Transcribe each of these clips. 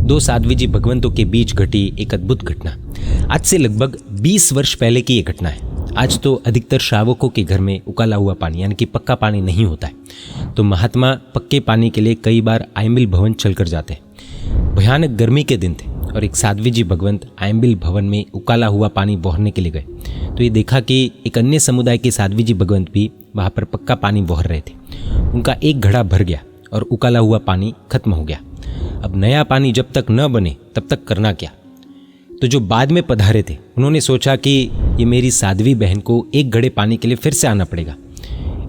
दो साध्वी जी भगवंतों के बीच घटी एक अद्भुत घटना। आज से लगभग 20 वर्ष पहले की ये घटना है। आज तो अधिकतर श्रावकों के घर में उकाला हुआ पानी यानी कि पक्का पानी नहीं होता है, तो महात्मा पक्के पानी के लिए कई बार आयंबिल भवन चलकर जाते हैं। भयानक गर्मी के दिन थे और एक साध्वी जी भगवंत आयंबिल भवन में उकाला हुआ पानी बौहरने के लिए गए, तो ये देखा कि एक अन्य समुदाय के साध्वी जी भगवंत भी वहाँ पर पक्का पानी बौहर रहे थे। उनका एक घड़ा भर गया और उकाला हुआ पानी खत्म हो गया। अब नया पानी जब तक न बने तब तक करना क्या। तो जो बाद में पधारे थे उन्होंने सोचा कि ये मेरी साध्वी बहन को एक घड़े पानी के लिए फिर से आना पड़ेगा,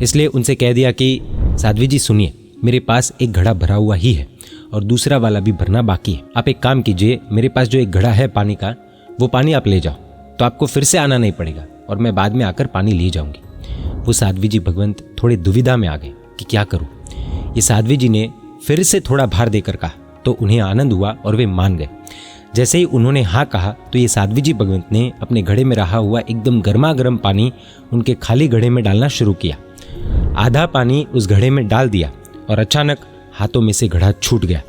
इसलिए उनसे कह दिया कि साध्वी जी सुनिए, मेरे पास एक घड़ा भरा हुआ ही है और दूसरा वाला भी भरना बाकी है। आप एक काम कीजिए, मेरे पास जो एक घड़ा है पानी का, वो पानी आप ले जाओ, तो आपको फिर से आना नहीं पड़ेगा और मैं बाद में आकर पानी ले जाऊंगी। वो साध्वी जी भगवंत थोड़े दुविधा में आ गए कि क्या करूं। ये साध्वी जी ने फिर से थोड़ा भार देकर कहा तो उन्हें आनंद हुआ और वे मान गए। जैसे ही उन्होंने हाँ कहा तो ये साध्वी जी भगवंत ने अपने घड़े में रहा हुआ एकदम गर्मा गर्म पानी उनके खाली घड़े में डालना शुरू किया। आधा पानी उस घड़े में डाल दिया और अचानक हाथों में से घड़ा छूट गया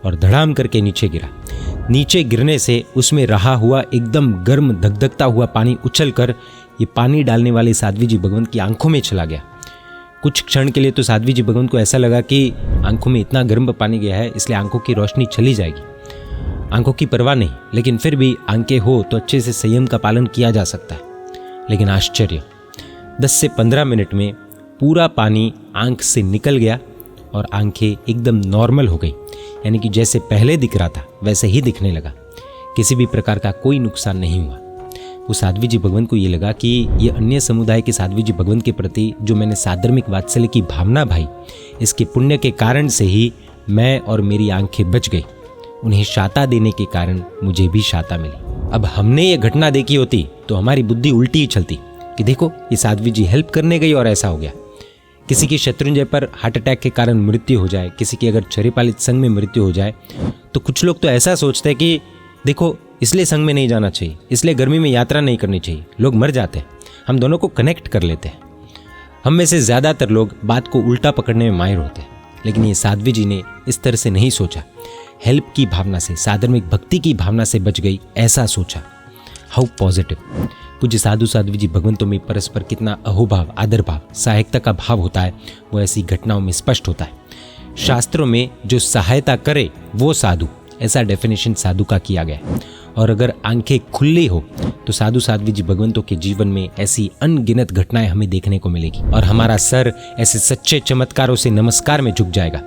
और धड़ाम करके नीचे गिरा। नीचे गिरने से उसमें रहा हुआ एकदम गर्म धकधकता हुआ पानी उछलकर ये पानी डालने वाले साध्वी जी भगवंत की आंखों में चला गया। कुछ क्षण के लिए तो साध्वी जी भगवंत को ऐसा लगा कि आंखों में इतना गर्म पानी गया है इसलिए आंखों की रोशनी चली जाएगी। आंखों की परवाह नहीं, लेकिन फिर भी आंखें हो तो अच्छे से संयम का पालन किया जा सकता है। लेकिन आश्चर्य, 10 से 15 मिनट में पूरा पानी आंख से निकल गया और आंखें एकदम नॉर्मल हो गई, यानी कि जैसे पहले दिख रहा था वैसे ही दिखने लगा। किसी भी प्रकार का कोई नुकसान नहीं हुआ। वो साध्वी जी भगवंत को ये लगा कि ये अन्य समुदाय के साध्वी जी भगवंत के प्रति जो मैंने साधर्मिक वात्सल्य की भावना भाई, इसके पुण्य के कारण से ही मैं और मेरी आंखें बच गई। उन्हें शाता देने के कारण मुझे भी शाता मिली। अब हमने ये घटना देखी होती तो हमारी बुद्धि उल्टी ही चलती कि देखो ये साध्वी जी हेल्प करने गई और ऐसा हो गया। किसी की शत्रुंजय पर हार्ट अटैक के कारण मृत्यु हो जाए, किसी की अगर चरिपालित संघ में मृत्यु हो जाए, तो कुछ लोग तो ऐसा सोचते हैं कि देखो इसलिए संघ में नहीं जाना चाहिए, इसलिए गर्मी में यात्रा नहीं करनी चाहिए, लोग मर जाते हैं। हम दोनों को कनेक्ट कर लेते हैं। हम में से ज़्यादातर लोग बात को उल्टा पकड़ने में माहिर होते हैं, लेकिन ये साध्वी जी ने इस तरह से नहीं सोचा। हेल्प की भावना से, साधर्मिक भक्ति की भावना से बच गई, ऐसा सोचा। How positive. पूज्य साधु साध्वी जी भगवंतों में परस्पर कितना अहोभाव, आदर भाव, सहायकता का भाव होता है, वो ऐसी घटनाओं में स्पष्ट होता है। शास्त्रों में जो सहायता करे वो साधु, ऐसा डेफिनेशन साधु का किया गया है। और अगर आंखें खुली हो तो साधु साध्वी जी भगवंतों के जीवन में ऐसी अनगिनत घटनाएं हमें देखने को मिलेगी और हमारा सर ऐसे सच्चे चमत्कारों से नमस्कार में झुक जाएगा।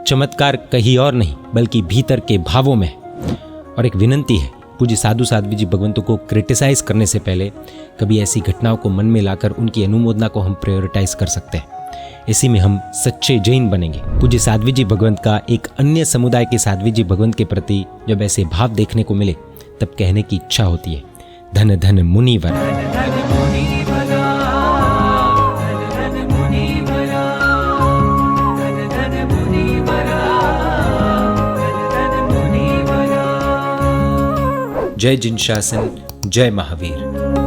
चमत्कार कहीं और नहीं बल्कि भीतर के भावों में है। और एक विनंती है, पूज्य साधु साध्वी जी भगवंतों को क्रिटिसाइज करने से पहले कभी ऐसी घटनाओं को मन में लाकर उनकी अनुमोदना को हम प्रायोरिटाइज कर सकते हैं। इसी में हम सच्चे जैन बनेंगे। पूज्य साध्वी जी भगवंत का एक अन्य समुदाय के साध्वी जी भगवंत के प्रति जब ऐसे भाव देखने को मिले तब कहने की इच्छा होती है, धन धन मुनिवर। जय जिन शासन, जय महावीर।